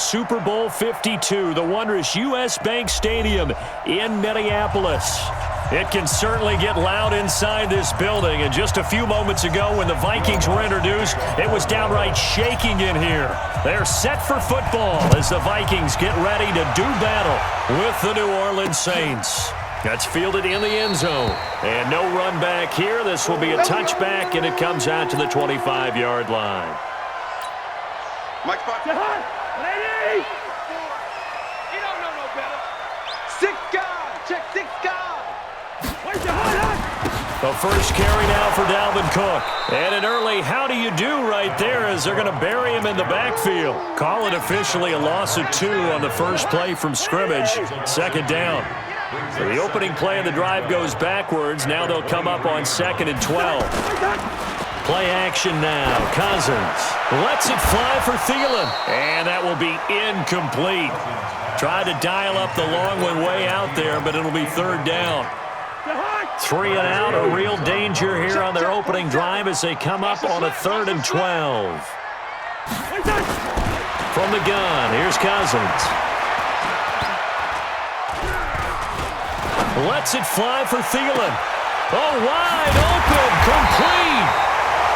Super Bowl 52, the wondrous U.S. Bank Stadium in Minneapolis. It can certainly get loud inside this building, and just a few moments ago when the Vikings were introduced, it was downright shaking in here. They're set for football as the Vikings get ready to do battle with the New Orleans Saints. That's fielded in the end zone. And no run back here. This will be a touchback, and it comes out to the 25-yard line. Mike Spot. Lady! You don't know no better. 6 guys. Check 6 guys. Where's your heart? The first carry now for Dalvin Cook. And an early how do you do right there as they're going to bury him in the backfield. Call it officially a loss of 2 on the first play from scrimmage. Second down. So the opening play of the drive goes backwards. Now they'll come up on 2nd and 12. Play action now. Cousins lets it fly for Thielen. And that will be incomplete. Tried to dial up the long one way out there, but it'll be 3rd down. 3 and out, a real danger here on their opening drive as they come up on a 3rd and 12. From the gun, here's Cousins. Lets it fly for Thielen. Oh, wide open, complete.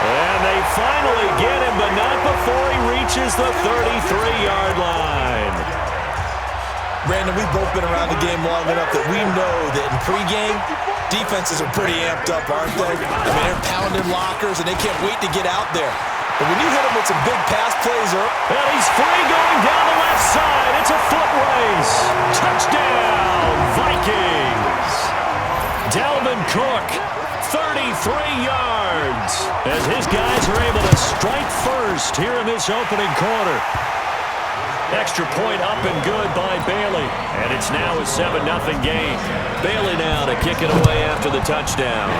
And they finally get him, but not before he reaches the 33-yard line. Brandon, we've both been around the game long enough that we know that in pregame, defenses are pretty amped up, aren't they? I mean, they're pounding lockers, and they can't wait to get out there. But when you hit them with some big pass plays, and he's free going down the left side. It's a foot race. Touchdown, Vikings. Dalvin Cook, 33 yards, as his guys are able to strike first here in this opening quarter. Extra point up and good by Bailey. And it's now a 7-0 game. Bailey now to kick it away after the touchdown.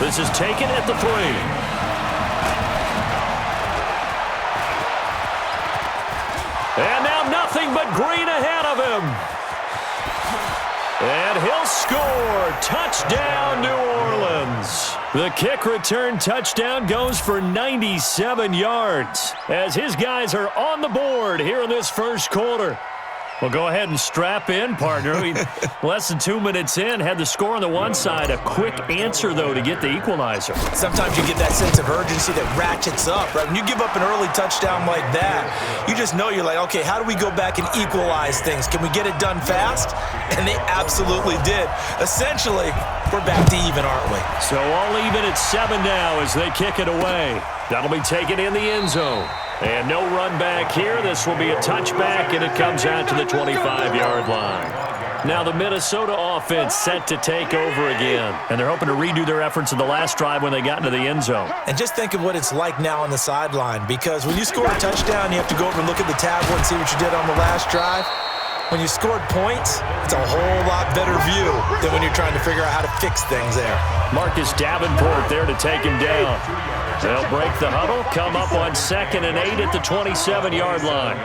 This is taken at the 3. And now nothing but green ahead of him. And he'll score. Touchdown, New Orleans. The kick return touchdown goes for 97 yards as his guys are on the board here in this first quarter. Well, go ahead and strap in, partner. Less than 2 minutes in, had the score on the one side. A quick answer, though, to get the equalizer. Sometimes you get that sense of urgency that ratchets up, right? When you give up an early touchdown like that, you just know you're like, okay, how do we go back and equalize things? Can we get it done fast? And they absolutely did. Essentially, we're back to even, aren't we? So all even at 7 now as they kick it away. That'll be taken in the end zone. And no run back here. This will be a touchback, and it comes out to the 25-yard line. Now the Minnesota offense set to take over again. And they're hoping to redo their efforts in the last drive when they got into the end zone. And just think of what it's like now on the sideline, because when you score a touchdown, you have to go over and look at the tablet and see what you did on the last drive. When you scored points, it's a whole lot better view than when you're trying to figure out how to fix things there. Marcus Davenport there to take him down. They'll break the huddle, come up on 2nd and 8 at the 27-yard line.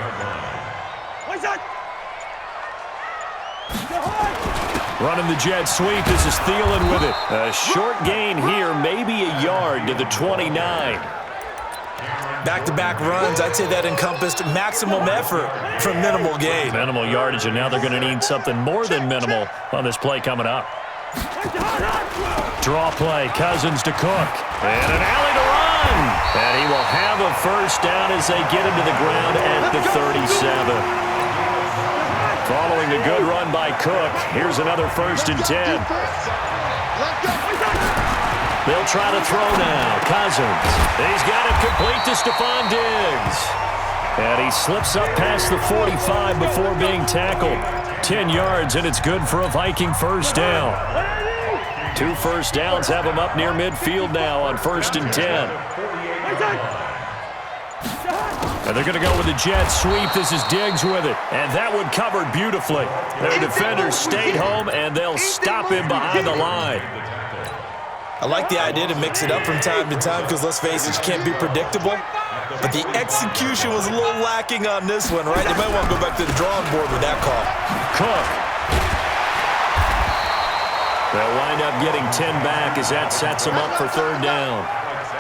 Running the jet sweep. This is Thielen with it. A short gain here, maybe a yard to the 29. Back-to-back runs, I'd say that encompassed maximum effort from minimal gain. Minimal yardage, and now they're going to need something more than minimal on this play coming up. Draw play, Cousins to Cook. And an alley to run. And he will have a first down as they get him to the ground at the 37. Following a good run by Cook, here's another 1st and 10. They'll try to throw now. Cousins. He's got it complete to Stephon Diggs. And he slips up past the 45 before being tackled. 10 yards, and it's good for a Viking first down. 2 first downs have him up near midfield now on 1st and 10. And they're going to go with the jet sweep. This is Diggs with it. And that one covered beautifully. Their defenders stayed home, and they'll stop him behind the line. I like the idea to mix it up from time to time because, let's face it, you can't be predictable. But the execution was a little lacking on this one, right? You might want to go back to the drawing board with that call. Cook. They'll wind up getting 10 back as that sets them up for 3rd down.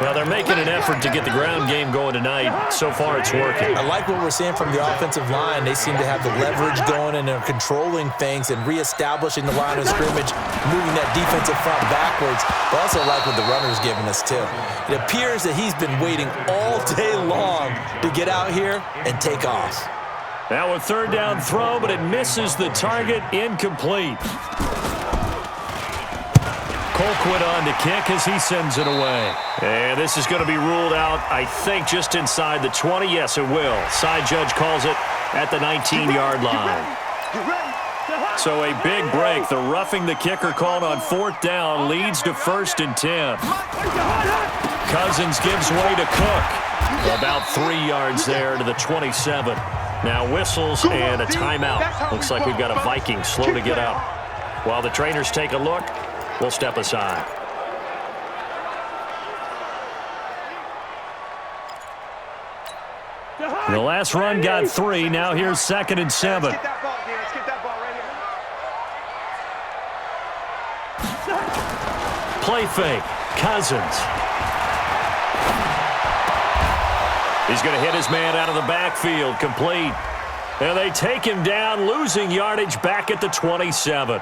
Well, they're making an effort to get the ground game going tonight. So far, it's working. I like what we're seeing from the offensive line. They seem to have the leverage going, and they're controlling things and reestablishing the line of scrimmage, moving that defensive front backwards. But also like what the runner's giving us, too. It appears that he's been waiting all day long to get out here and take off. Now a third down throw, but it misses the target, incomplete. Colquitt on to kick as he sends it away. And this is going to be ruled out, I think, just inside the 20. Yes, it will. Side judge calls it at the 19-yard line. So a big break. The roughing the kicker called on fourth down leads to 1st and 10. Cousins gives way to Cook. About 3 yards there to the 27. Now whistles and a timeout. Looks like we've got a Viking slow to get up. While the trainers take a look, we'll step aside. The last run got 3. Now here's 2nd and 7. Let's get that ball, Dan. Let's get that ball right here. Play fake. Cousins. He's going to hit his man out of the backfield. Complete. And they take him down, losing yardage back at the 27.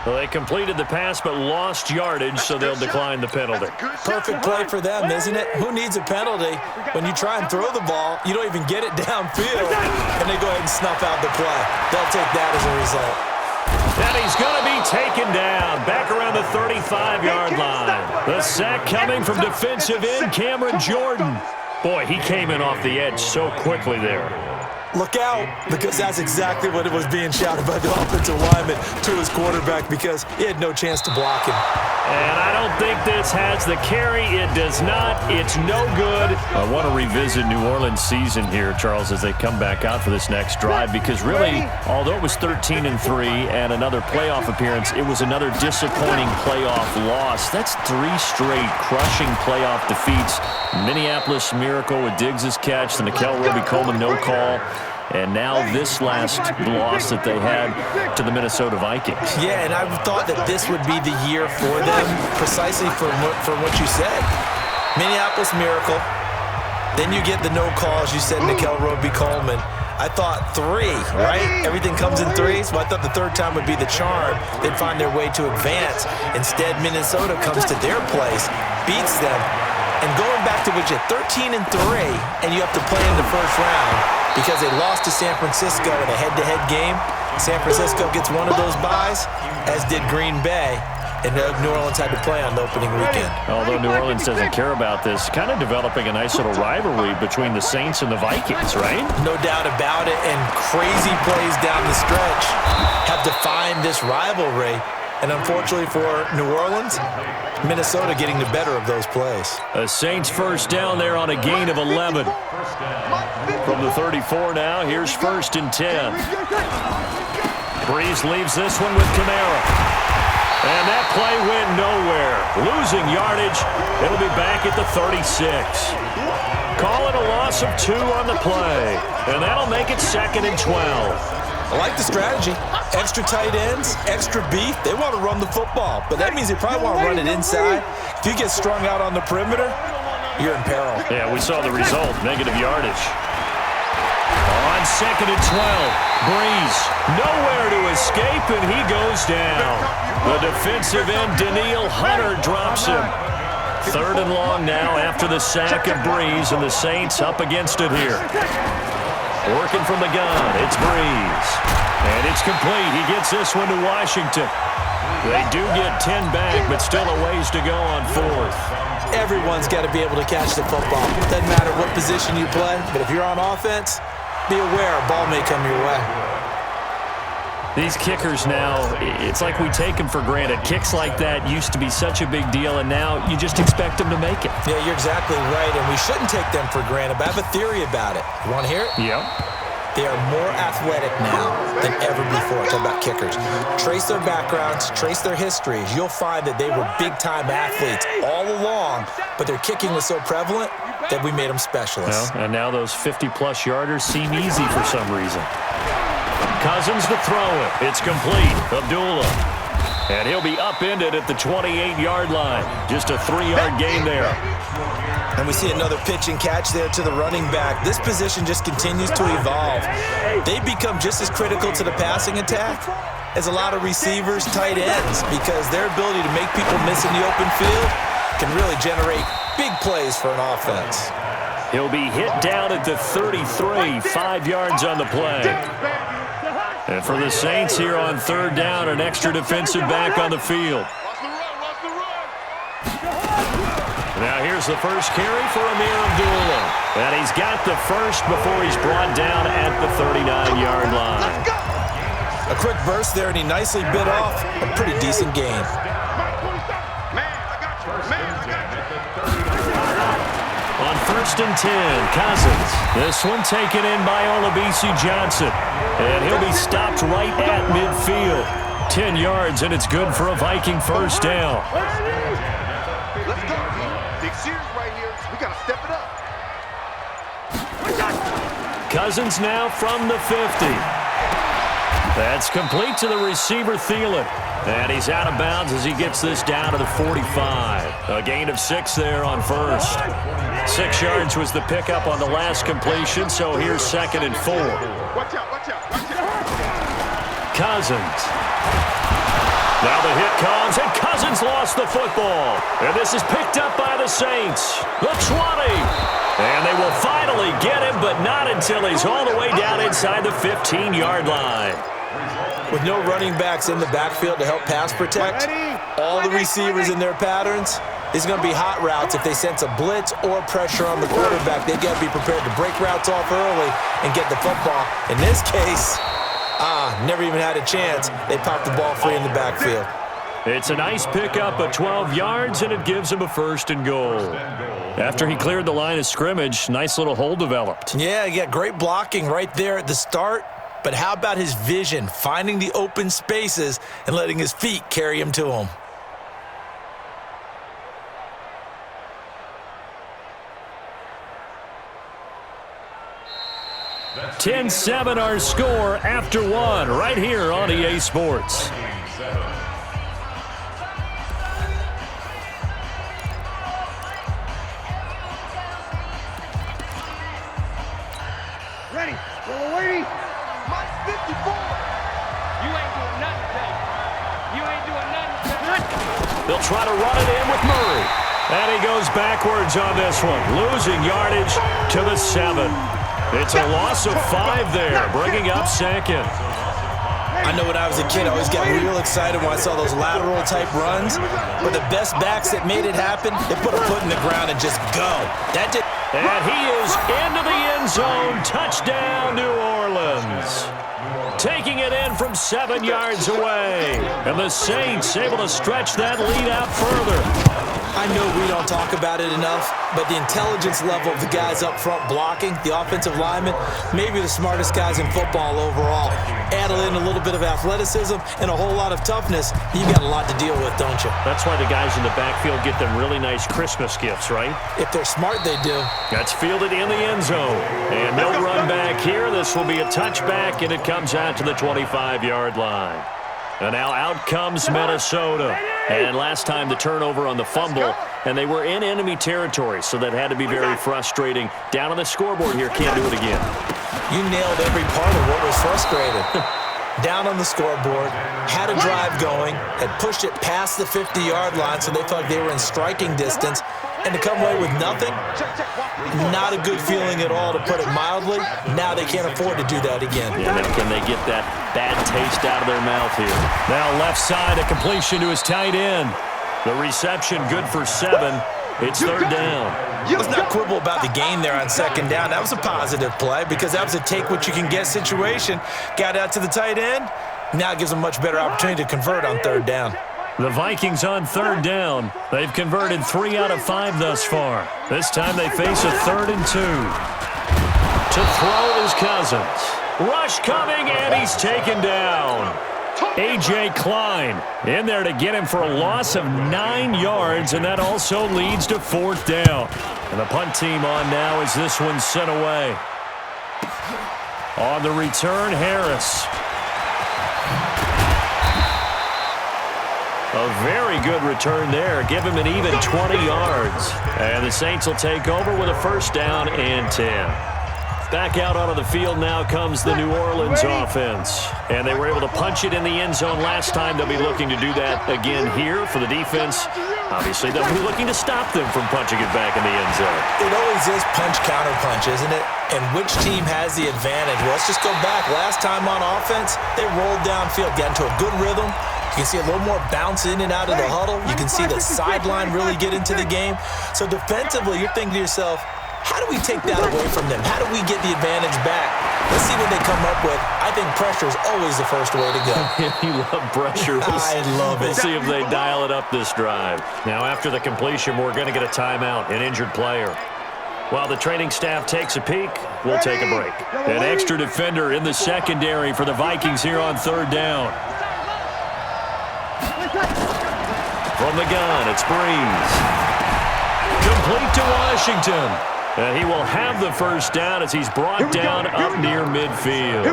Well, they completed the pass but lost yardage, so they'll decline the penalty. Perfect play for them, isn't it? Who needs a penalty when you try and throw the ball, you don't even get it downfield, and they go ahead and snuff out the play. They'll take that as a result. And he's going to be taken down back around the 35-yard line. The sack coming from defensive end Cameron Jordan. Boy, he came in off the edge so quickly there. Look out, because that's exactly what it was being shouted by the offensive lineman to his quarterback, because he had no chance to block him. And I don't think this has the carry. It does not. It's no good. I want to revisit New Orleans' season here, Charles, as they come back out for this next drive, because really, although it was 13-3 and another playoff appearance, it was another disappointing playoff loss. That's 3 straight crushing playoff defeats. Minneapolis Miracle with Diggs' catch, the Nickel Roby-Coleman no call. And now this last loss that they had to the Minnesota Vikings. Yeah, and I thought that this would be the year for them, precisely for what you said. Minneapolis Miracle. Then you get the no call, as you said, Nickel Roby-Coleman. I thought 3, right? Everything comes in 3, so I thought the third time would be the charm. They'd find their way to advance. Instead, Minnesota comes to their place, beats them, and going back to what you 13-3, and you have to play in the first round because they lost to San Francisco in a head-to-head game. San Francisco gets one of those byes, as did Green Bay, and New Orleans had to play on the opening weekend. Although New Orleans doesn't care about this, kind of developing a nice little rivalry between the Saints and the Vikings, right? No doubt about it, and crazy plays down the stretch have defined this rivalry. And unfortunately for New Orleans, Minnesota getting the better of those plays. A Saints first down there on a gain of 11. From the 34 now, here's 1st and 10. Breeze leaves this one with Kamara. And that play went nowhere. Losing yardage. It'll be back at the 36. Call it a loss of 2 on the play. And that'll make it 2nd and 12. I like the strategy. Extra tight ends, extra beef. They want to run the football, but that means they probably want to run it inside. If you get strung out on the perimeter, you're in peril. Yeah, we saw the result, negative yardage. On 2nd and 12, Breeze nowhere to escape, and he goes down. The defensive end, Danielle Hunter, drops him. 3rd and long now after the sack of Breeze, and the Saints up against it here. Working from the gun, it's Breeze. And it's complete. He gets this one to Washington. They do get 10 back, but still a ways to go on 4th. Everyone's got to be able to catch the football. Doesn't matter what position you play, but if you're on offense, be aware a ball may come your way. These kickers now, it's like we take them for granted. Kicks like that used to be such a big deal, and now you just expect them to make it. Yeah, you're exactly right, and we shouldn't take them for granted, but I have a theory about it. You want to hear it? Yep. They are more athletic now than ever before. Talk about kickers. Trace their backgrounds, trace their histories. You'll find that they were big-time athletes all along, but their kicking was so prevalent that we made them specialists. Well, and now those 50-plus yarders seem easy for some reason. Cousins to throw it. It's complete. Abdullah. And he'll be upended at the 28-yard line. Just a 3-yard gain there. And we see another pitch and catch there to the running back. This position just continues to evolve. They become just as critical to the passing attack as a lot of receivers, tight ends, because their ability to make people miss in the open field can really generate big plays for an offense. He'll be hit down at the 33, 5 yards on the play. And for the Saints here on third down, an extra defensive back on the field. Now here's the first carry for Amir Abdullah. And he's got the first before he's brought down at the 39-yard line. A quick burst there, and he nicely bit off a pretty decent gain. On 1st and 10, Cousins. This one taken in by Olabisi Johnson. And he'll be stopped right at midfield. 10 yards, and it's good for a Viking first down. Let's go. Big series right here. We got to step it up. Cousins now from the 50. That's complete to the receiver, Thielen. And he's out of bounds as he gets this down to the 45. A gain of 6 there on first. 6 yards was the pickup on the last completion, so here's 2nd and 4. Watch out, watch out, watch out. Cousins. Now the hit comes, and Cousins lost the football. And this is picked up by the Saints. The 20. And they will finally get him, but not until he's all the way down inside the 15-yard line. With no running backs in the backfield to help pass protect, all the receivers in their patterns, it's going to be hot routes. If they sense a blitz or pressure on the quarterback, they've got to be prepared to break routes off early and get the football. In this case, never even had a chance. They popped the ball free in the backfield. It's a nice pickup of 12 yards, and it gives him a 1st and goal. After he cleared the line of scrimmage, nice little hole developed. Yeah, great blocking right there at the start. But how about his vision, finding the open spaces and letting his feet carry him to him? (10-7) our score after 1 right here on EA Sports. Ready. We're waiting. Mike 54. You ain't doing nothing, Dave. You ain't doing nothing, Dave. They'll try to run it in with Murray. And he goes backwards on this one, losing yardage to the 7. It's a loss of 5 there, bringing up 2nd. I know when I was a kid, I always got real excited when I saw those lateral-type runs. But the best backs that made it happen, they put a foot in the ground and just go. And he is into the end zone. Touchdown, New Orleans. Taking it in from 7 yards away. And the Saints able to stretch that lead out further. I know we don't talk about it enough, but the intelligence level of the guys up front blocking, the offensive linemen, maybe the smartest guys in football overall. Add in a little bit of athleticism and a whole lot of toughness, you got a lot to deal with, don't you? That's why the guys in the backfield get them really nice Christmas gifts, right? If they're smart, they do. That's fielded in the end zone. And no run back here. This will be a touchback, and it comes out to the 25-yard line. And now out comes Minnesota. And last time the turnover on the fumble, and they were in enemy territory, so that had to be very frustrating. Down on the scoreboard here, can't do it again. You nailed every part of what was frustrating. Down on the scoreboard, had a drive going, had pushed it past the 50-yard line, so they felt like they were in striking distance. And to come away with nothing, not a good feeling at all, to put it mildly. Now they can't afford to do that again. Yeah, now can they get that bad taste out of their mouth here? Now left side, a completion to his tight end. The reception good for 7. It's 3rd down. Let's not quibble about the gain there on 2nd down. That was a positive play because that was a take-what-you-can-get situation. Got out to the tight end. Now it gives them a much better opportunity to convert on 3rd down. The Vikings on 3rd down. They've converted 3 out of 5 thus far. This time they face a 3rd and 2. To throw is Cousins. Rush coming, and he's taken down. A.J. Klein in there to get him for a loss of 9 yards, and that also leads to 4th down. And the punt team on now as this one's sent away. On the return, Harris. A very good return there. Give him an even 20 yards. And the Saints will take over with a first down and 10. Back out onto the field now comes the New Orleans offense. And they were able to punch it in the end zone last time. They'll be looking to do that again here for the defense. Obviously, they'll be looking to stop them from punching it back in the end zone. It always is punch-counter-punch, isn't it? And which team has the advantage? Well, let's just go back. Last time on offense, they rolled downfield, got into a good rhythm. You can see a little more bounce in and out of the huddle. You can see the sideline really get into the game. So defensively, you're thinking to yourself, how do we take that away from them? How do we get the advantage back? Let's see what they come up with. I think pressure is always the first way to go. You love pressure. I love it. We'll see if they dial it up this drive. Now, after the completion, we're going to get a timeout, an injured player. While the training staff takes a peek, we'll take a break. An extra defender in the secondary for the Vikings here on third down. From the gun, it's Breeze. Complete to Washington. And he will have the first down as he's brought down up near midfield.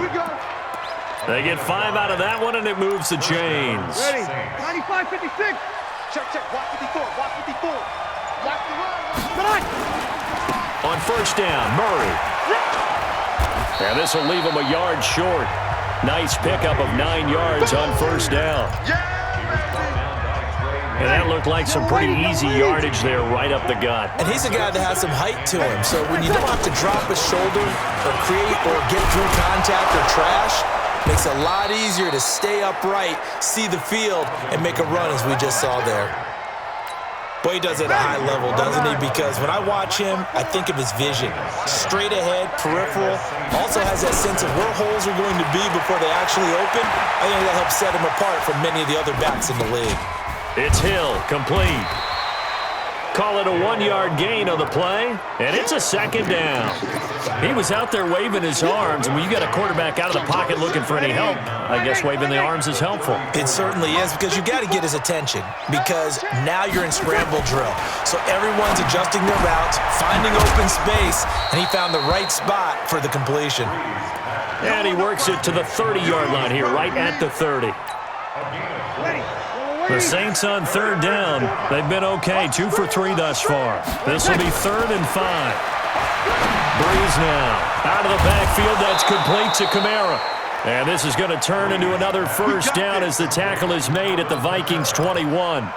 They get 5 out of that one, and it moves the chains. Ready. 95, 56. Check. Watch 54. Watch 54. Watch the run. On first down, Murray. And this will leave him a yard short. Nice pickup of 9 yards on first down. And that looked like some pretty easy yardage there right up the gut. And he's a guy that has some height to him. So when you don't have to drop a shoulder or create or get through contact or trash, makes it a lot easier to stay upright, see the field, and make a run as we just saw there. Boy, he does it at a high level, doesn't he? Because when I watch him, I think of his vision. Straight ahead, peripheral. Also has that sense of where holes are going to be before they actually open. I think that helps set him apart from many of the other backs in the league. It's Hill, complete. Call it a 1-yard gain on the play, and it's a second down. He was out there waving his arms, and when you got a quarterback out of the pocket looking for any help, I guess waving the arms is helpful. It certainly is, because you got to get his attention, because now you're in scramble drill. So everyone's adjusting their routes, finding open space, and he found the right spot for the completion. And he works it to the 30-yard line here, right at the 30. The Saints on third down. They've been okay, 2 for 3 thus far. This will be 3rd and 5. Breeze now. Out of the backfield, that's complete to Kamara. And this is going to turn into another first down as the tackle is made at the Vikings 21.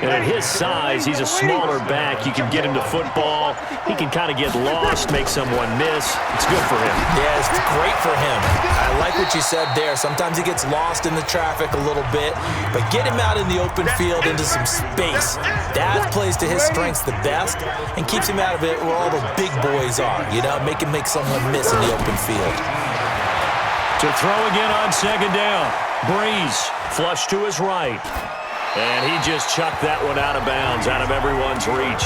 And at his size, he's a smaller back. You can get him to football. He can kind of get lost, make someone miss. It's good for him. Yeah, it's great for him. I like what you said there. Sometimes he gets lost in the traffic a little bit, but get him out in the open field into some space. That plays to his strengths the best and keeps him out of it where all the big boys are. You know, make someone miss in the open field. To throw again on second down. Breeze, flush to his right. And he just chucked that one out of bounds, out of everyone's reach.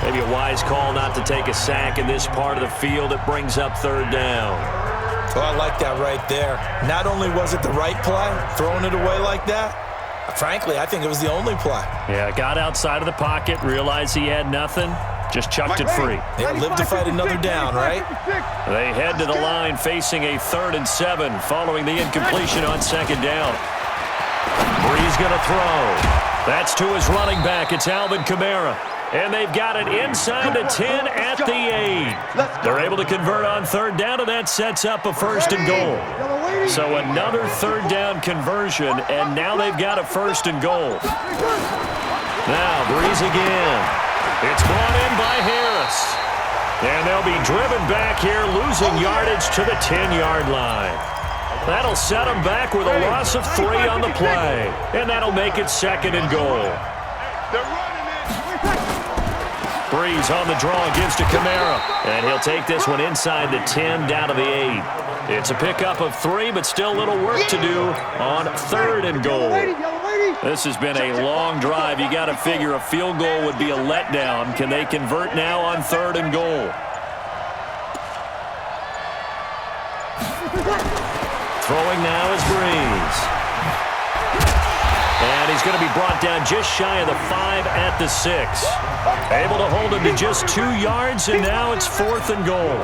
Maybe a wise call not to take a sack in this part of the field. It brings up third down. Well, I like that right there. Not only was it the right play, throwing it away like that, frankly, I think it was the only play. Yeah, got outside of the pocket, realized he had nothing, just chucked it free. They live to fight another down, right? They head to the line facing a 3rd and 7 following the incompletion on second down. Breeze going to throw. That's to his running back. It's Alvin Kamara. And they've got it inside the 10 at the 8. They're able to convert on third down, and that sets up a 1st and goal. So another third down conversion, and now they've got a 1st and goal. Now Breeze again. It's brought in by Harris. And they'll be driven back here, losing yardage to the 10-yard line. That'll set them back with a loss of 3 on the play. And that'll make it 2nd and goal. Breeze on the draw, gives to Kamara. And he'll take this one inside the 10, down to the 8. It's a pickup of 3, but still a little work to do on 3rd and goal. This has been a long drive. You got to figure a field goal would be a letdown. Can they convert now on 3rd and goal? Throwing now is Breeze. And he's going to be brought down just shy of the 5 at the 6. Able to hold him to just 2 yards, and now it's 4th and goal.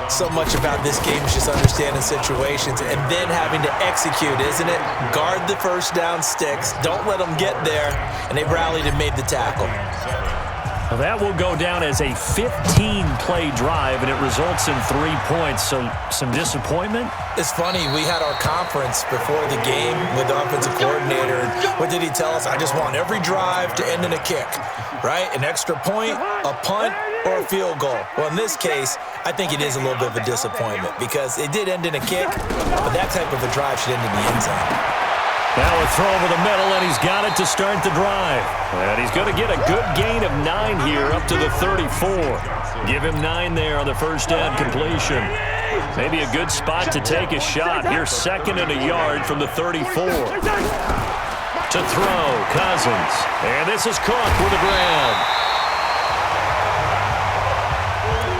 So much about this game is just understanding situations and then having to execute, isn't it? Guard the first down sticks. Don't let them get there. And they rallied and made the tackle. Well, that will go down as a 15-play drive, and it results in 3 points. So some disappointment? It's funny. We had our conference before the game with the offensive coordinator. And what did he tell us? I just want every drive to end in a kick, right? An extra point, a punt, or a field goal. Well, in this case, I think it is a little bit of a disappointment because it did end in a kick, but that type of a drive should end in the end zone. Now a throw over the middle, and he's got it to start the drive. And he's going to get a good gain of 9 here up to the 34. Give him 9 there on the first down completion. Maybe a good spot to take a shot. Here's 2nd and a yard from the 34. To throw, Cousins. And this is Cook with the ground.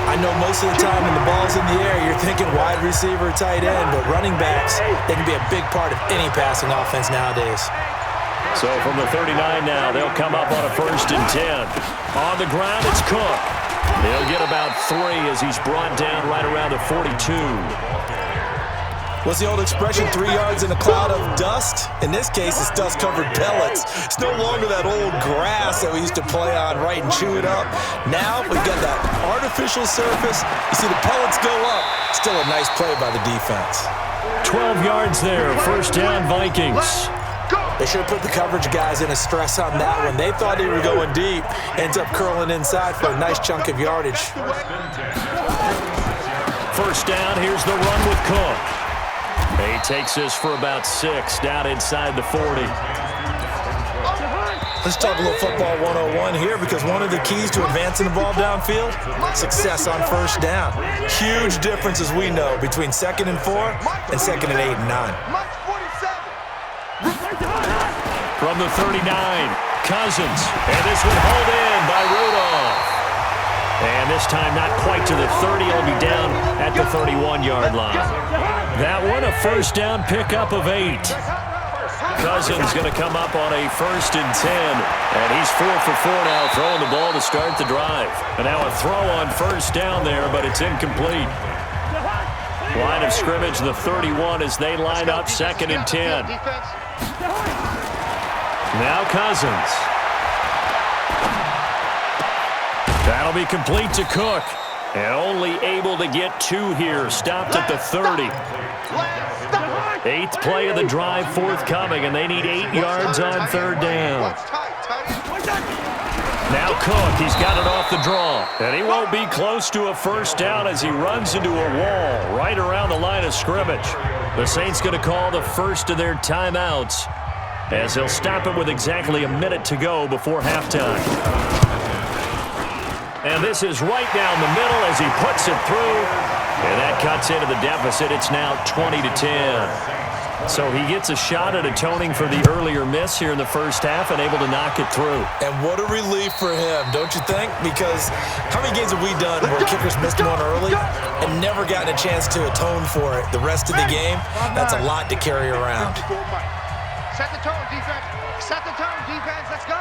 I know most of the time when the ball's in the air, you're thinking wide receiver, tight end, but running backs, they can be a big part of any passing offense nowadays. So from the 39 now, they'll come up on a 1st and 10. On the ground, it's Cook. He'll get about 3 as he's brought down right around the 42. What's the old expression, 3 yards in a cloud of dust? In this case, it's dust-covered pellets. It's no longer that old grass that we used to play on, right, and chew it up. Now we've got that artificial surface. You see the pellets go up. Still a nice play by the defense. 12 yards there, 1st down Vikings. They should have put the coverage guys in a stress on that one. They thought they were going deep. Ends up curling inside for a nice chunk of yardage. 1st down, here's the run with Cook. He takes this for about 6 down inside the 40. Let's talk a little football 101 here because one of the keys to advancing the ball downfield, success on 1st down. Huge difference, as we know, between 2nd and 4 and 2nd and 8 and 9. From the 39, Cousins. And this one hauled in by Rudolph. And this time not quite to the 30. He'll be down at the 31-yard line. That one, a 1st down pickup of 8. Cousins going to come up on a 1st and 10. And he's 4 for 4 now, throwing the ball to start the drive. And now a throw on 1st down there, but it's incomplete. Line of scrimmage, the 31 as they line up 2nd and 10. Now Cousins. That'll be complete to Cook. And only able to get 2 here. Stopped at the 30. 8th play of the drive forthcoming, and they need 8 yards on 3rd down. Now Cook, he's got it off the draw. And he won't be close to a 1st down as he runs into a wall right around the line of scrimmage. The Saints going to call the first of their timeouts as they'll stop it with exactly a minute to go before halftime. And this is right down the middle as he puts it through. And that cuts into the deficit. It's now 20-10. So he gets a shot at atoning for the earlier miss here in the 1st half and able to knock it through. And what a relief for him, don't you think? Because how many games have we done where kickers missed one early and never gotten a chance to atone for it the rest of the game? That's a lot to carry around. Set the tone, defense. Set the tone, defense. Let's go.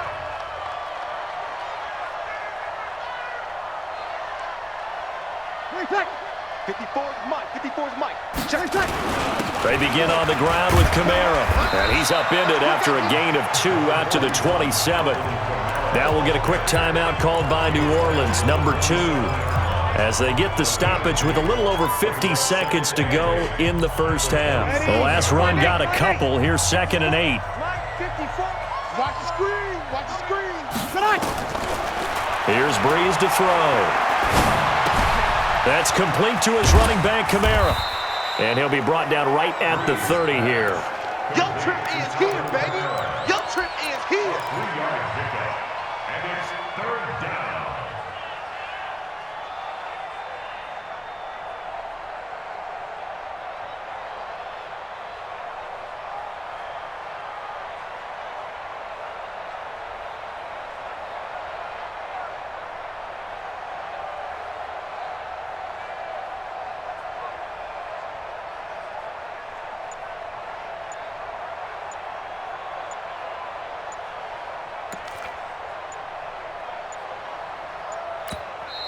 Check. 54's Mike. 54's Mike. Check. They begin on the ground with Kamara. And he's upended after a gain of 2 out to the 27. Now we'll get a quick timeout called by New Orleans, number 2. As they get the stoppage with a little over 50 seconds to go in the 1st half. The last run got a couple. Here's 2nd and 8. Mike, 54. Watch the screen. Watch the screen. Tonight. Here's Breeze to throw. That's complete to his running back, Kamara. And he'll be brought down right at the 30 here. Your trip is here, baby. Your trip is here. And it's 3rd down.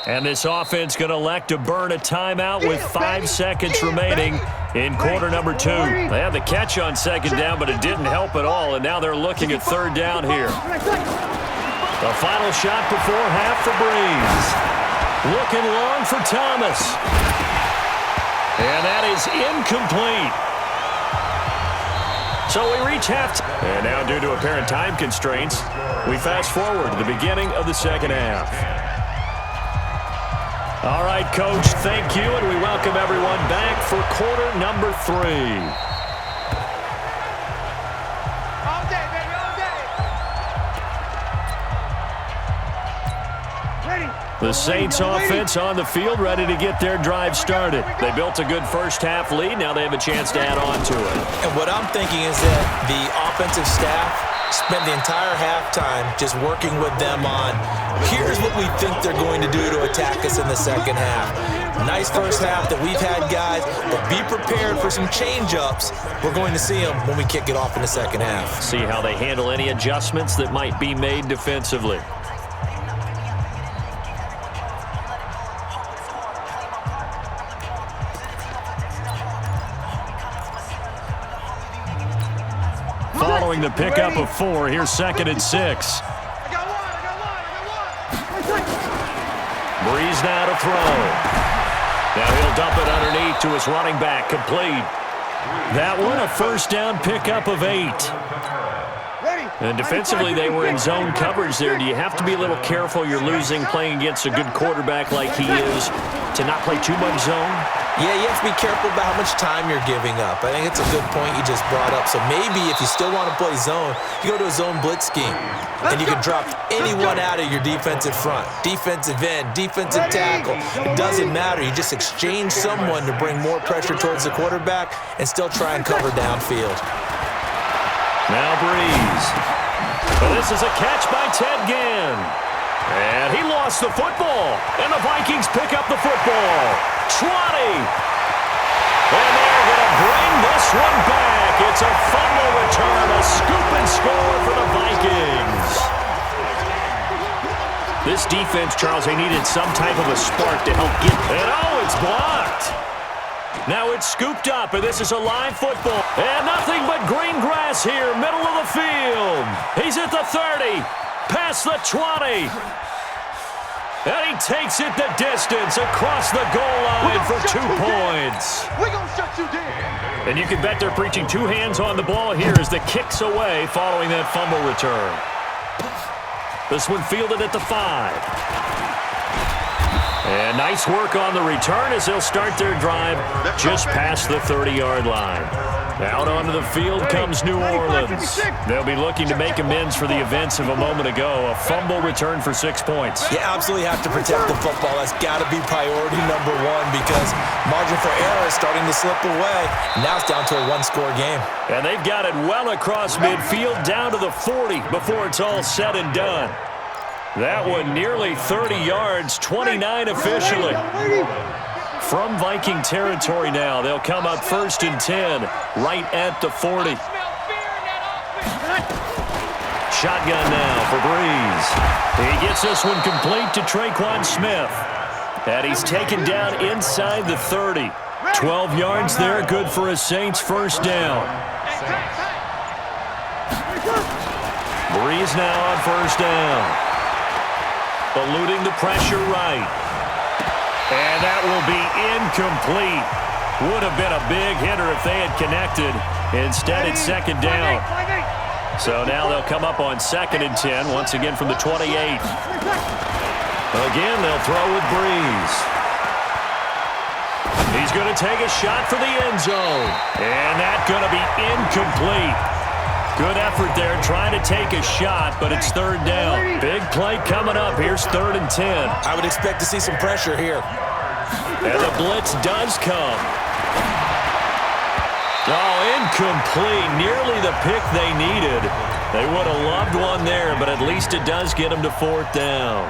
And this offense going to elect to burn a timeout with 5 seconds remaining in quarter number 2. They had the catch on second down, but it didn't help at all, and now they're looking at third down here. The final shot before half for Breeze. Looking long for Thomas. And that is incomplete. So we reach halftime. And now due to apparent time constraints, we fast forward to the beginning of the second half. All right, Coach, thank you, and we welcome everyone back for quarter number 3. All day, baby, all day. Ready. The Saints offense on the field, ready to get their drive started. They built a good first half lead. Now they have a chance to add on to it. And what I'm thinking is that the offensive staff spent the entire halftime just working with them on, here's what we think they're going to do to attack us in the second half. Nice first half that we've had, guys, but be prepared for some change-ups. We're going to see them when we kick it off in the second half. See how they handle any adjustments that might be made defensively. Following the pickup of 4, here's 2nd and 6. I got one. Breeze now to throw. Now he'll dump it underneath to his running back, complete. That one, a first down pickup of 8. And defensively, they were in zone coverage there. Do you have to be a little careful you're losing playing against a good quarterback like he is to not play too much zone? Yeah, you have to be careful about how much time you're giving up. I think it's a good point you just brought up. So maybe if you still want to play zone, you go to a zone blitz scheme. And you can drop anyone out of your defensive front. Defensive end, defensive tackle. It doesn't matter. You just exchange someone to bring more pressure towards the quarterback and still try and cover downfield. Now Breeze. But this is a catch by Ted Ginn. And he lost the football. And the Vikings pick up the football. 20. And they're going to bring this one back. It's a fumble return, a scoop and score for the Vikings. This defense, Charles, they needed some type of a spark to help get. And oh, it's blocked. Now it's scooped up, and this is a live football. And nothing but green grass here, middle of the field. He's at the 30, past the 20. And he takes it the distance across the goal line for 2 points. We're going to shut you down. And you can bet they're preaching 2 hands on the ball here as the kick's away following that fumble return. This one fielded at the 5. And nice work on the return as they'll start their drive just past the 30-yard line. Out onto the field comes New Orleans. They'll be looking to make amends for the events of a moment ago. A fumble return for 6 points. You absolutely have to protect the football. That's got to be priority number 1 because margin for error is starting to slip away. Now it's down to a 1-score game. And they've got it well across midfield down to the 40 before it's all said and done. That one nearly 30 yards, 29 officially. From Viking territory now, they'll come up 1st and 10, right at the 40. Shotgun now for Breeze. He gets this one complete to Traquan Smith. And he's taken down inside the 30. 12 yards there, good for a Saints first down. Breeze now on first down. Eluding the pressure right. And that will be incomplete. Would have been a big hitter if they had connected. Instead, it's second down. So now they'll come up on 2nd and 10, once again from the 28. Again, they'll throw with Breeze. He's going to take a shot for the end zone. And that's going to be incomplete. Good effort there trying to take a shot, but it's 3rd down. Big play coming up. Here's 3rd and 10. I would expect to see some pressure here. And the blitz does come. Oh, incomplete. Nearly the pick they needed. They would have loved one there, but at least it does get them to 4th down.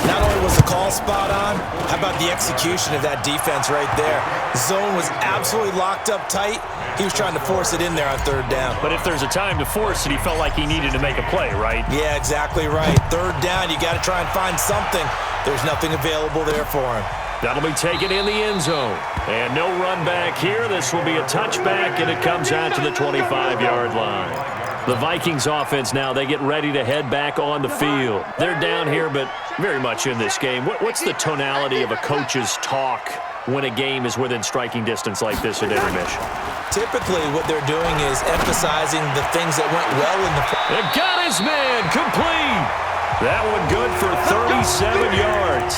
Not only was the call spot on, how about the execution of that defense right there? Zone was absolutely locked up tight. He was trying to force it in there on 3rd down. But if there's a time to force it, he felt like he needed to make a play, right? Yeah, exactly right. 3rd down, you got to try and find something. There's nothing available there for him. That'll be taken in the end zone. And no run back here. This will be a touchback, and it comes out to the 25-yard line. The Vikings offense now, they get ready to head back on the field. They're down here, but very much in this game. What's the tonality of a coach's talk when a game is within striking distance like this at intermission? Typically, what they're doing is emphasizing the things that went well in the... It got his man complete. That one good for 37 yards.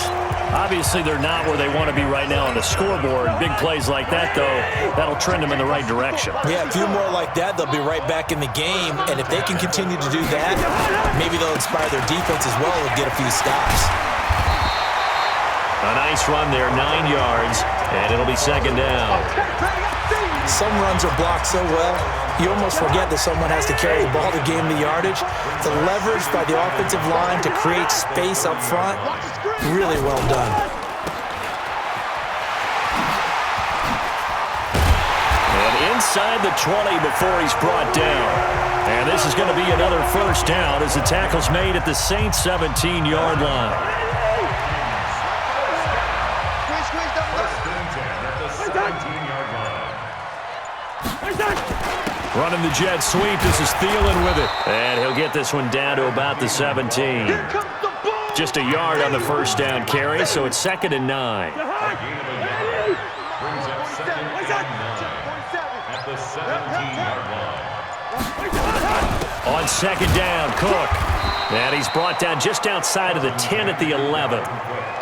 Obviously, they're not where they want to be right now on the scoreboard. Big plays like that, though, that'll trend them in the right direction. Yeah, a few more like that, they'll be right back in the game. And if they can continue to do that, maybe they'll inspire their defense as well and get a few stops. A nice run there, 9 yards, and it'll be second down. Some runs are blocked so well, you almost forget that someone has to carry the ball to gain the yardage. The leverage by the offensive line to create space up front, really well done. And inside the 20 before he's brought down. And this is going to be another first down as the tackle's made at the Saints' 17-yard line. Running the jet sweep. This is Thielen with it. And he'll get this one down to about the 17. Just a yard on the first down carry, so it's 2nd and 9. Brings up 2nd and 9 at the 17-yard line. On second down, Cook. And he's brought down just outside of the 10 at the 11.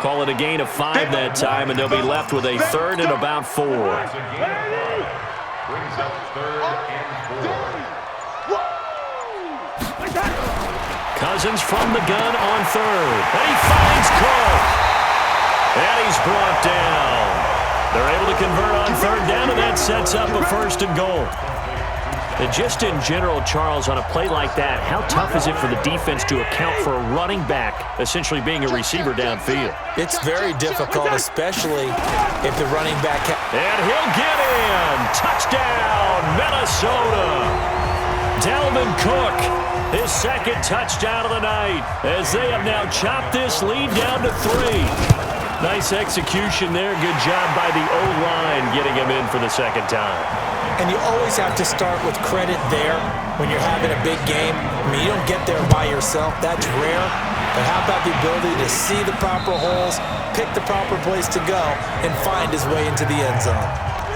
Call it a gain of 5 that time, and they'll be left with a 3rd and about 4. Brings up 3rd and 4. Cousins from the gun on 3rd. And he finds Cook. And he's brought down. They're able to convert on 3rd down, and that sets up a 1st and goal. And just in general, Charles, on a play like that, how tough is it for the defense to account for a running back essentially being a receiver downfield? It's very difficult, especially if the running back... And he'll get in. Touchdown, Minnesota. Dalvin Cook, his 2nd touchdown of the night, as they have now chopped this lead down to 3. Nice execution there. Good job by the O-line getting him in for the 2nd time. And you always have to start with credit there when you're having a big game. I mean, you don't get there by yourself. That's rare. But how about the ability to see the proper holes, pick the proper place to go, and find his way into the end zone?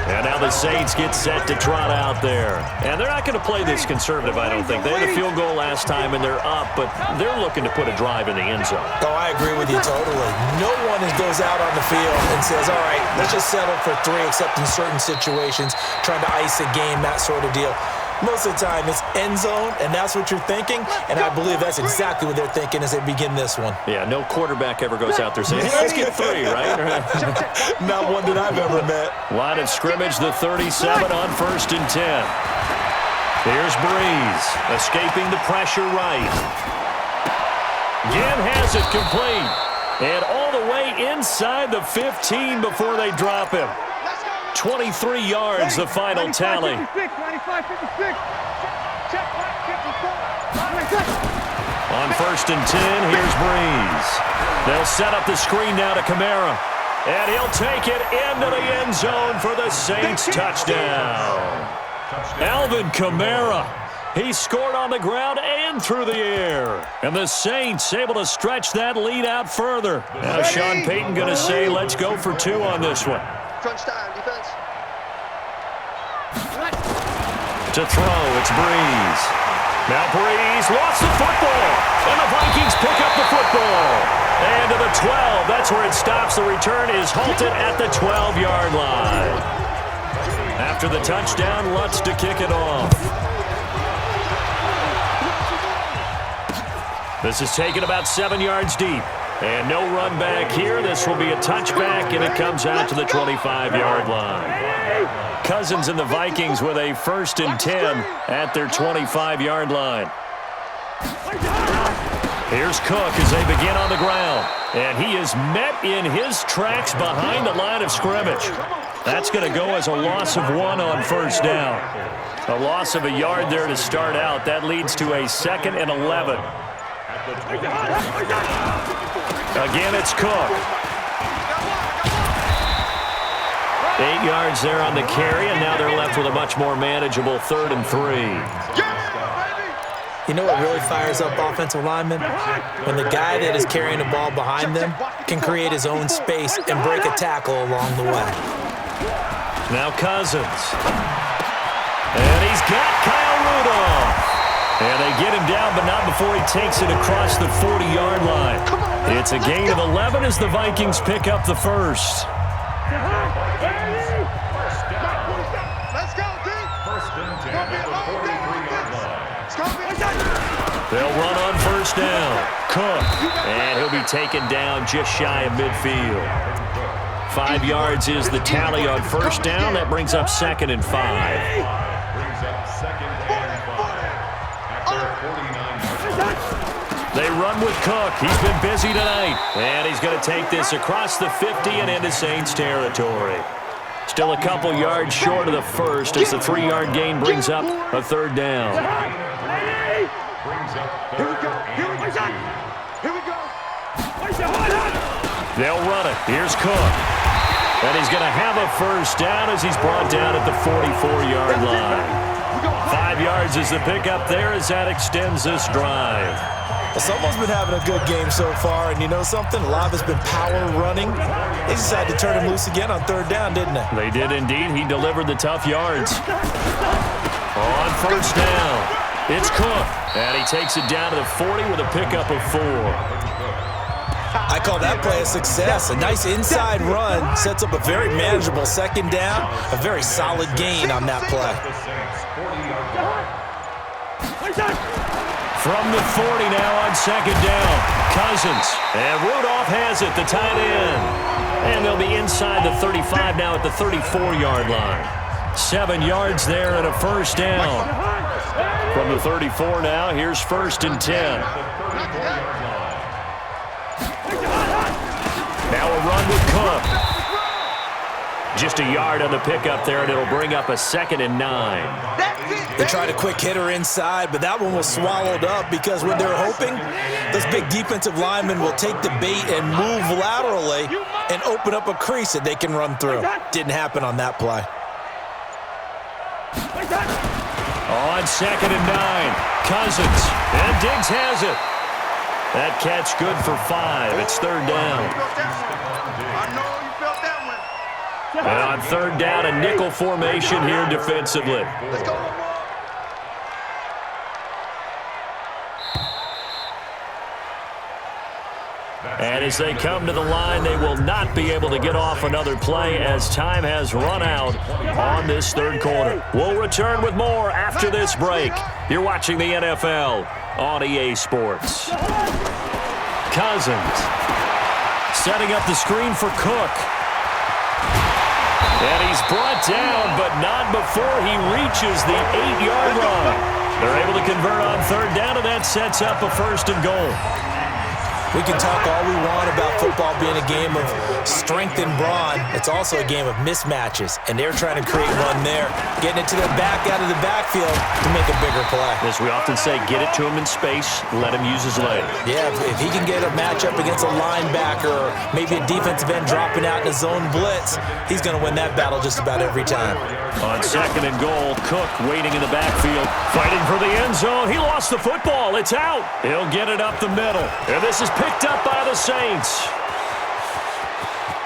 And now the Saints get set to trot out there. And they're not going to play this conservative, I don't think. They had a field goal last time, and they're up, but they're looking to put a drive in the end zone. Oh, I agree with you totally. No one goes out on the field and says, all right, let's just settle for 3, except in certain situations, trying to ice a game, that sort of deal. Most of the time, it's end zone, and that's what you're thinking, and I believe that's exactly what they're thinking as they begin this one. Yeah, no quarterback ever goes out there saying, hey, let's get 3, right? Not one that I've ever met. Line of scrimmage, the 37 on 1st and 10. Here's Breeze, escaping the pressure right. Ginn has it complete, and all the way inside the 15 before they drop him. 23 yards, the final tally. On 1st and 10, here's Breeze. They'll set up the screen now to Kamara. And he'll take it into the end zone for the Saints touchdown. Alvin Kamara. He scored on the ground and through the air. And the Saints able to stretch that lead out further. Now Sean Payton going to say, let's go for 2 on this one. Crunch time, defense. To throw, it's Breeze. Now Breeze lost the football. And the Vikings pick up the football. And to the 12, that's where it stops. The return is halted at the 12-yard line. After the touchdown, Lutz to kick it off. This is taken about 7 yards deep. And no run back here. This will be a touchback, and it comes out to the 25-yard line. Cousins and the Vikings with a 1st and 10 at their 25-yard line. Here's Cook as they begin on the ground. And he is met in his tracks behind the line of scrimmage. That's going to go as a loss of 1 on 1st down. A loss of a yard there to start out. That leads to a 2nd and 11. Again, it's Cook. 8 yards there on the carry, and now they're left with a much more manageable 3rd and 3. You know what really fires up offensive linemen? When the guy that is carrying the ball behind them can create his own space and break a tackle along the way. Now Cousins. And he's got Kyle Rudolph. And they get him down, but not before he takes it across the 40-yard line. It's a gain of 11 as the Vikings pick up the first. Let's go, D. First and 10 at the 43-yard line. They'll run on first down. Cook. And he'll be taken down just shy of midfield. 5 yards is the tally on first down. That brings up 2nd and 5. Brings up 2nd and 5 at their 49-yard line. They run with Cook. He's been busy tonight. And he's going to take this across the 50 and into Saints territory. Still a couple yards short of the first as the 3-yard gain brings up a 3rd down. Brings up Here we 3rd go. and 2. Here we go. They'll run it. Here's Cook. And he's going to have a first down as he's brought down at the 44-yard line. 5 yards is the pickup there as that extends this drive. Well, someone's been having a good game so far, and you know something? A lot of it's been power running. They decided to turn him loose again on 3rd down, didn't they? They did indeed. He delivered the tough yards. On first down, it's Cook. And he takes it down to the 40 with a pickup of 4. I call that play a success. A nice inside run sets up a very manageable 2nd down. A very solid gain on that play. The Saints 40-yard line. From the 40 now on 2nd down. Cousins. And Rudolph has it, the tight end. And they'll be inside the 35 now at the 34-yard line. 7 yards there and a first down. From the 34 now, here's 1st and 10. Now a run with Cook. Just a yard on the pickup there, and it'll bring up a 2nd and 9. They tried a quick hitter inside, but that one was swallowed up because when they're hoping, those big defensive linemen will take the bait and move laterally and open up a crease that they can run through. Didn't happen on that play. On 2nd and 9, Cousins, and Diggs has it. That catch good for 5. It's 3rd down. I know you felt that one. And on 3rd down, a nickel formation here defensively. Let's go. And as they come to the line, they will not be able to get off another play as time has run out on this 3rd quarter. We'll return with more after this break. You're watching the NFL on EA Sports. Cousins setting up the screen for Cook. And he's brought down, but not before he reaches the 8-yard line. They're able to convert on 3rd down, and that sets up a 1st and goal. We can talk all we want about football being a game of strength and brawn. It's also a game of mismatches, and they're trying to create one there, getting it to the back out of the backfield to make a bigger play. As we often say, get it to him in space, let him use his legs. Yeah, if he can get a matchup against a linebacker or maybe a defensive end dropping out in a zone blitz, he's going to win that battle just about every time. On 2nd and goal, Cook waiting in the backfield, fighting for the end zone. He lost the football. It's out. He'll get it up the middle. And this is picked up by the Saints.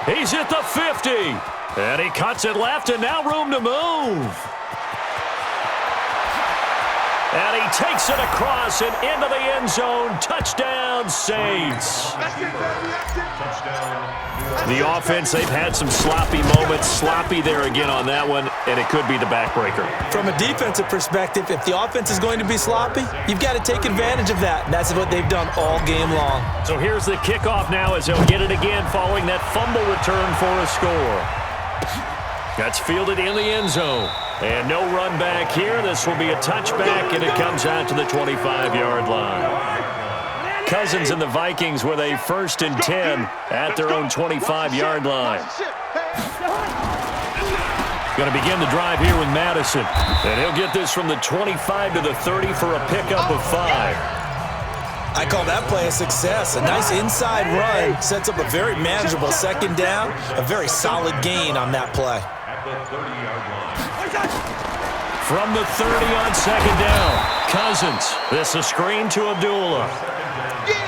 He's at the 50. And he cuts it left, and now room to move. And he takes it across and into the end zone. Touchdown, Saints. The offense, they've had some sloppy moments. Sloppy there again on that one, and it could be the backbreaker. From a defensive perspective, if the offense is going to be sloppy, you've got to take advantage of that. And that's what they've done all game long. So here's the kickoff now as they'll get it again following that fumble return for a score. That's fielded in the end zone. And no run back here. This will be a touchback, and it comes out to the 25-yard line. Cousins and the Vikings with a 1st and 10 at their own 25-yard line. Going to begin the drive here with Madison. And he'll get this from the 25 to the 30 for a pickup of 5. I call that play a success. A nice inside run sets up a very manageable second down, a very solid gain on that play. From the 30 on second down, Cousins. This is a screen to Abdullah.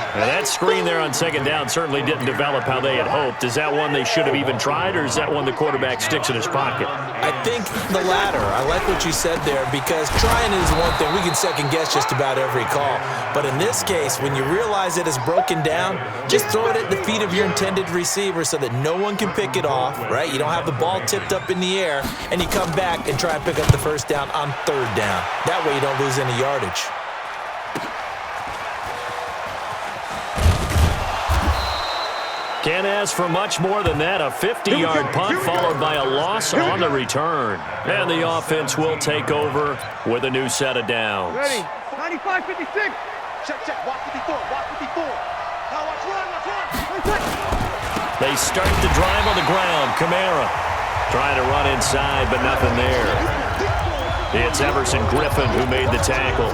And that screen there on second down certainly didn't develop how they had hoped. Is that one they should have even tried, or is that one the quarterback sticks in his pocket? I think the latter. I like what you said there, because trying is one thing. We can second guess just about every call. But in this case, when you realize it is broken down, just throw it at the feet of your intended receiver so that no one can pick it off, right? You don't have the ball tipped up in the air, and you come back and try and pick up the first down on third down. That way you don't lose any yardage. Can't ask for much more than that. A 50-yard punt followed by a loss on the return. And the offense will take over with a new set of downs. Ready. 95, 56. Check. Watch 54. Watch 54. Now watch run. They start the drive on the ground. Kamara trying to run inside, but nothing there. It's Everson Griffin who made the tackle.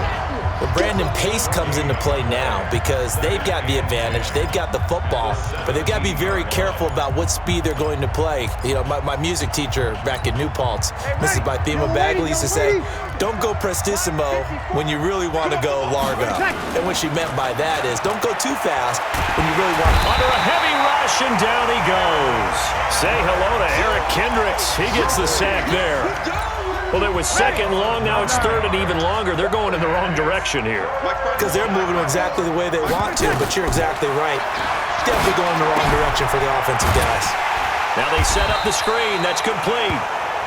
Well, Brandon, pace comes into play now because they've got the advantage. They've got the football, but they've got to be very careful about what speed they're going to play. You know, my music teacher back in New Paltz, Mrs. Bythema Bagley, used to say, don't go prestissimo when you really want to go largo. And what she meant by that is don't go too fast when you really want to. Under a heavy rush, and down he goes. Say hello to Eric Kendricks. He gets the sack there. Well, it was second long, now it's third and even longer. They're going in the wrong direction here. Because they're moving exactly the way they want to, but you're exactly right. Definitely going in the wrong direction for the offensive guys. Now they set up the screen. That's complete.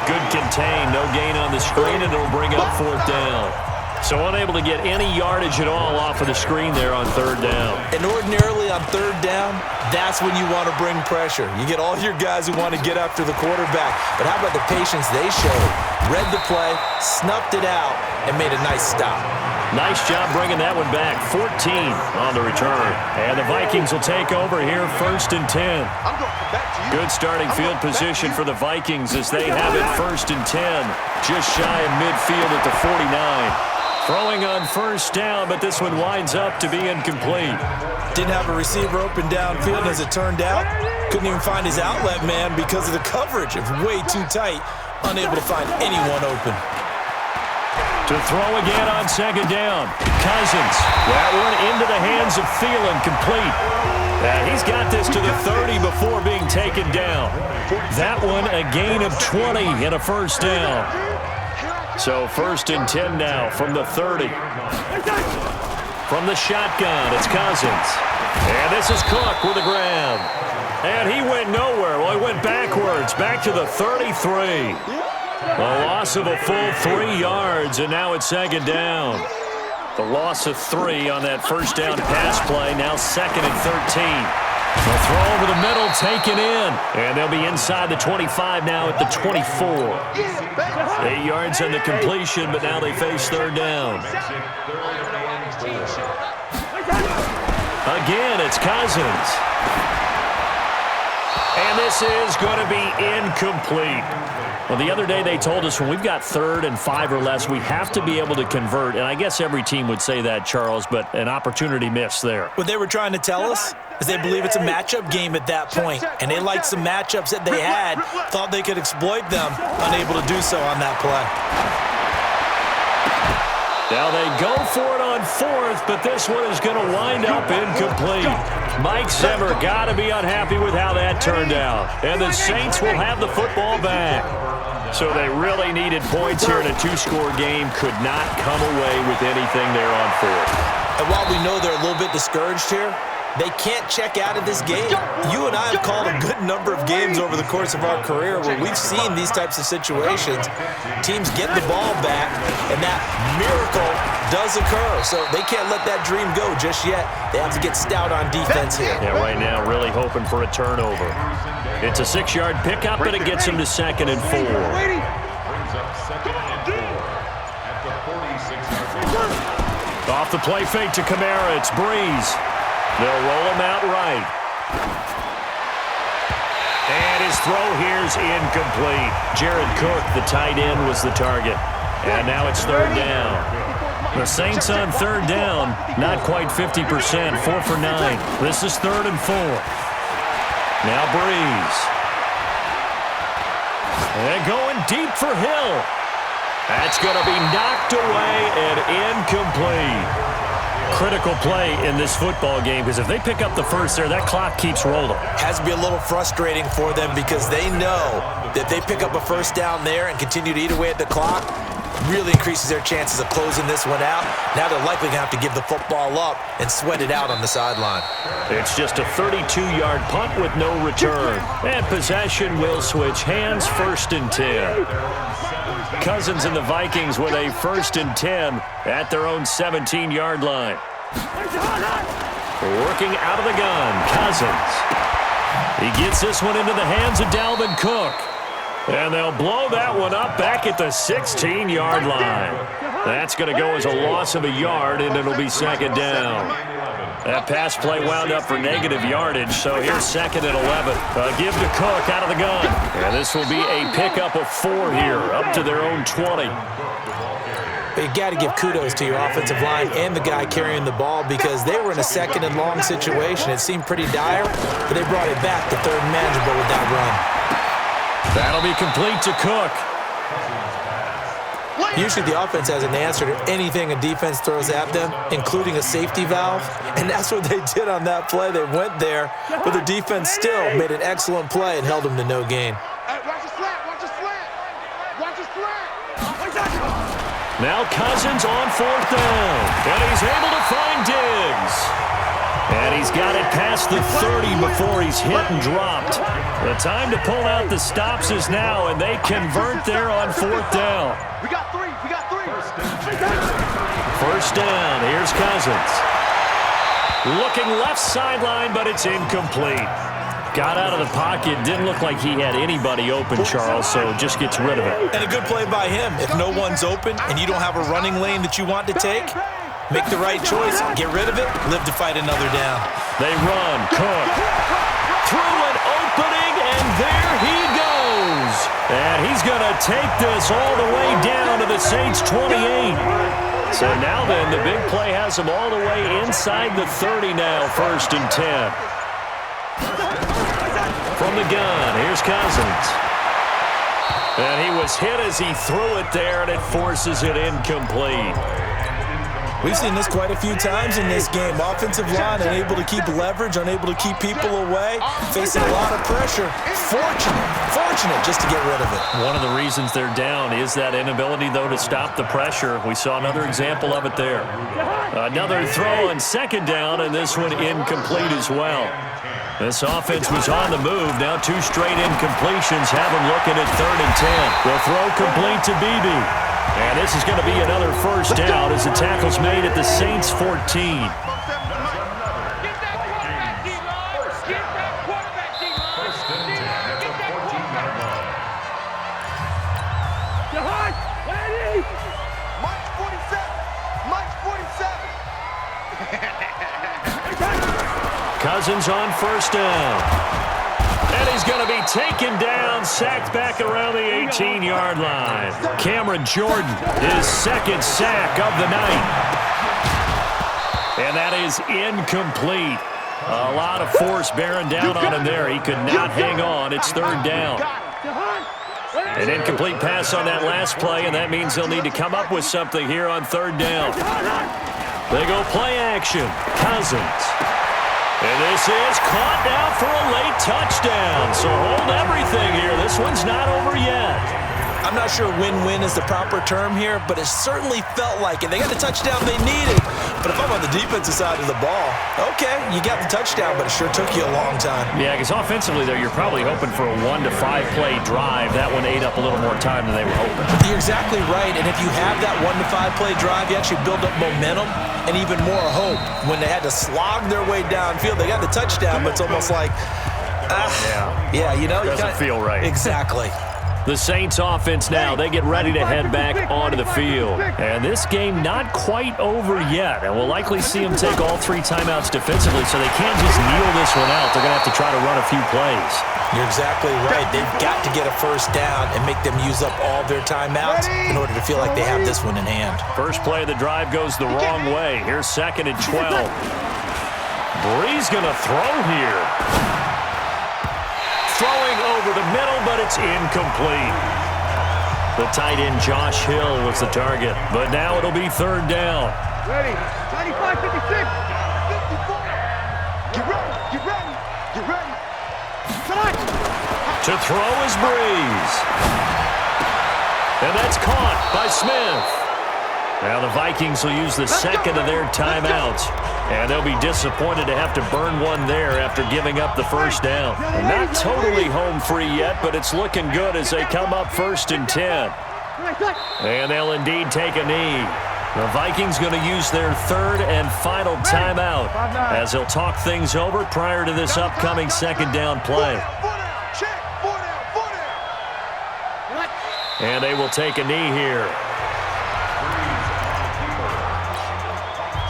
Good contain. No gain on the screen, and it'll bring up fourth down. So unable to get any yardage at all off of the screen there on third down. And ordinarily on third down, that's when you want to bring pressure. You get all your guys who want to get after the quarterback. But how about the patience they showed? Read the play, snuffed it out, and made a nice stop. Nice job bringing that one back. 14 on the return. And the Vikings will take over here, 1st and 10. Good starting field position for the Vikings as they have it 1st and 10. Just shy of midfield at the 49. Throwing on first down, but this one winds up to be incomplete. Didn't have a receiver open downfield, as it turned out. Couldn't even find his outlet man because of the coverage. It was way too tight. Unable to find anyone open. To throw again on second down. Cousins. That one into the hands of Thielen, complete. He's got this to the 30 before being taken down. That one a gain of 20 and a first down. So 1st and 10 now from the 30. From the shotgun, it's Cousins. And this is Cook with a grab. And he went nowhere. Well, he went backwards, back to the 33. A loss of a full 3 yards, and now it's second down. The loss of 3 on that first down pass play, now 2nd and 13. They'll throw over the middle, taken in. And they'll be inside the 25 now at the 24. 8 yards on the completion, but now they face third down. Again, it's Cousins. And this is going to be incomplete. Well, the other day they told us when we've got 3rd and 5 or less, we have to be able to convert. And I guess every team would say that, Charles, but an opportunity missed there. What they were trying to tell us is they believe it's a matchup game at that point, and they liked some matchups that they had, thought they could exploit them, unable to do so on that play. Now they go for it on 4th, but this one is going to wind up incomplete. Mike Zimmer got to be unhappy with how that turned out. And the Saints will have the football back. So they really needed points here in a 2-score game. Could not come away with anything there on 4th. And while we know they're a little bit discouraged here, they can't check out of this game. You and I have called a good number of games over the course of our career where we've seen these types of situations. Teams get the ball back, and that miracle does occur. So they can't let that dream go just yet. They have to get stout on defense here. Yeah, right now really hoping for a turnover. It's a 6-yard pickup, but it gets them to 2nd and 4. Off the play fake to Kamara, it's Breeze. They'll roll him out right. And his throw here's incomplete. Jared Cook, the tight end, was the target. And now it's third down. The Saints on third down, not quite 50%, 4 for 9. This is 3rd and 4. Now Breeze. And going deep for Hill. That's going to be knocked away and incomplete. Critical play in this football game because if they pick up the first there, that clock keeps rolling. Has to be a little frustrating for them because they know that they pick up a first down there and continue to eat away at the clock, really increases their chances of closing this one out. Now they're likely going to have to give the football up and sweat it out on the sideline. It's just a 32-yard punt with no return. And possession will switch hands, 1st and 10. Cousins and the Vikings with a 1st and 10 at their own 17-yard line. Working out of the gun, Cousins. He gets this one into the hands of Dalvin Cook. And they'll blow that one up back at the 16-yard line. That's going to go as a loss of a yard, and it'll be 2nd down. That pass play wound up for negative yardage, so here's 2nd and 11. Give to Cook out of the gun. And this will be a pickup of 4 here, up to their own 20. But you got to give kudos to your offensive line and the guy carrying the ball because they were in a 2nd and long situation. It seemed pretty dire, but they brought it back to 3rd and manageable with that run. That'll be complete to Cook. Usually the offense has an answer to anything a defense throws at them, including a safety valve, and that's what they did on that play. They went there, but the defense still made an excellent play and held them to no gain. Watch a slant, watch a slant. Watch a slant. Now Cousins on 4th down, and he's able to find Diggs. And he's got it past the 30 before he's hit and dropped. The time to pull out the stops is now, and they convert there on 4th down. We got 3. We got 3. 1st down. Here's Cousins. Looking left sideline, but it's incomplete. Got out of the pocket. Didn't look like he had anybody open, Charles, so just gets rid of it. And a good play by him. If no one's open and you don't have a running lane that you want to take, make the right choice, get rid of it, live to fight another down. They run. Cook. Through an opening, and there he goes. And he's going to take this all the way down to the Saints' 28. So now then, the big play has him all the way inside the 30 now, 1st and 10. From the gun, here's Cousins. And he was hit as he threw it there, and it forces it incomplete. We've seen this quite a few times in this game. Offensive line unable to keep leverage, unable to keep people away, facing a lot of pressure. Fortunate just to get rid of it. One of the reasons they're down is that inability, though, to stop the pressure. We saw another example of it there. Another throw on 2nd down, and this one incomplete as well. This offense was on the move. Now 2 straight incompletions have them looking at 3rd and 10. The throw complete to Beebe. And this is going to be another 1st down as the tackle's made at the Saints' 14. Get that quarterback, D-line. Get that quarterback, D-line. Get that quarterback. Jahan, ready? Mike's 47. Cousins on 1st down. And he's going to be taken down, sacked back around the 18-yard line. Cameron Jordan, his 2nd sack of the night. And that is incomplete. A lot of force bearing down on him there. He could not hang on. It's 3rd down. An incomplete pass on that last play, and that means he'll need to come up with something here on 3rd down. They go play action. Cousins. And this is caught now for a late touchdown. So hold everything here. This one's not over yet. I'm not sure win-win is the proper term here, but it certainly felt like it. They got the touchdown they needed. But if I'm on the defensive side of the ball, okay, you got the touchdown, but it sure took you a long time. Yeah, because offensively there, you're probably hoping for a 1 to 5 play drive. That one ate up a little more time than they were hoping. You're exactly right, and if you have that 1 to 5 play drive, you actually build up momentum and even more hope. When they had to slog their way downfield, they got the touchdown, but it's almost like, you know. Doesn't feel right. Exactly. The Saints offense now, they get ready to head back onto the field. And this game not quite over yet. And we'll likely see them take all 3 timeouts defensively, so they can't just kneel this one out. They're going to have to try to run a few plays. You're exactly right. They've got to get a first down and make them use up all their timeouts in order to feel like they have this one in hand. First play of the drive goes the wrong way. Here's 2nd and 12. Bree's going to throw here. Throwing over the middle, but it's incomplete. The tight end Josh Hill was the target, but now it'll be 3rd down. Ready. 95, 56. 54. Get ready. Get ready. Get ready. To throw is Breeze. And that's caught by Smith. Now the Vikings will use the 2nd of their timeouts. And they'll be disappointed to have to burn one there after giving up the first down. Not totally home free yet, but it's looking good as they come up 1st and 10. And they'll indeed take a knee. The Vikings going to use their 3rd and final timeout as they'll talk things over prior to this upcoming 2nd down play. And they will take a knee here.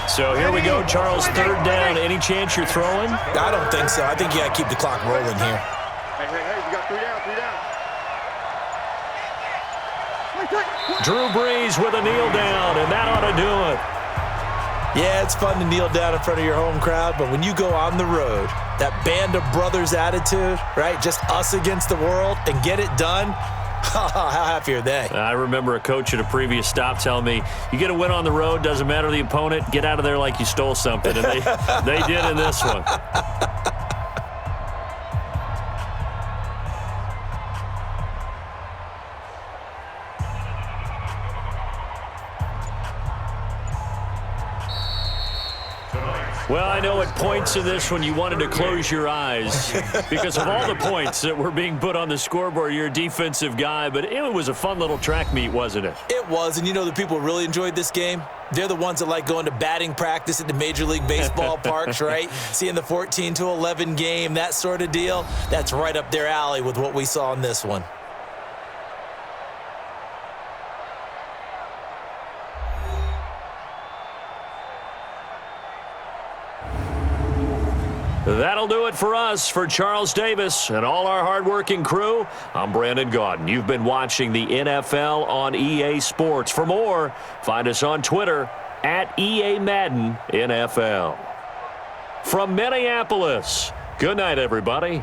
So here we go, Charles, 3rd down. Any chance you're throwing? I don't think so. I think you got to keep the clock rolling here. Hey, you got 3 down, 3 down. Drew Brees with a kneel down, and that ought to do it. Yeah, it's fun to kneel down in front of your home crowd, but when you go on the road, that band of brothers attitude, right, just us against the world, and get it done, how happy are they? I remember a coach at a previous stop telling me, you get a win on the road, doesn't matter the opponent, get out of there like you stole something, and they did in this one. Well, I know at points in this one you wanted to close your eyes because of all the points that were being put on the scoreboard. You're a defensive guy, but it was a fun little track meet, wasn't it? It was, and you know the people who really enjoyed this game? They're the ones that like going to batting practice at the Major League Baseball parks, right? Seeing the 14-11 game, that sort of deal. That's right up their alley with what we saw in this one. That'll do it for us. For Charles Davis and all our hardworking crew, I'm Brandon Gaudin. You've been watching the NFL on EA Sports. For more, find us on Twitter at EA Madden NFL. From Minneapolis, good night, everybody.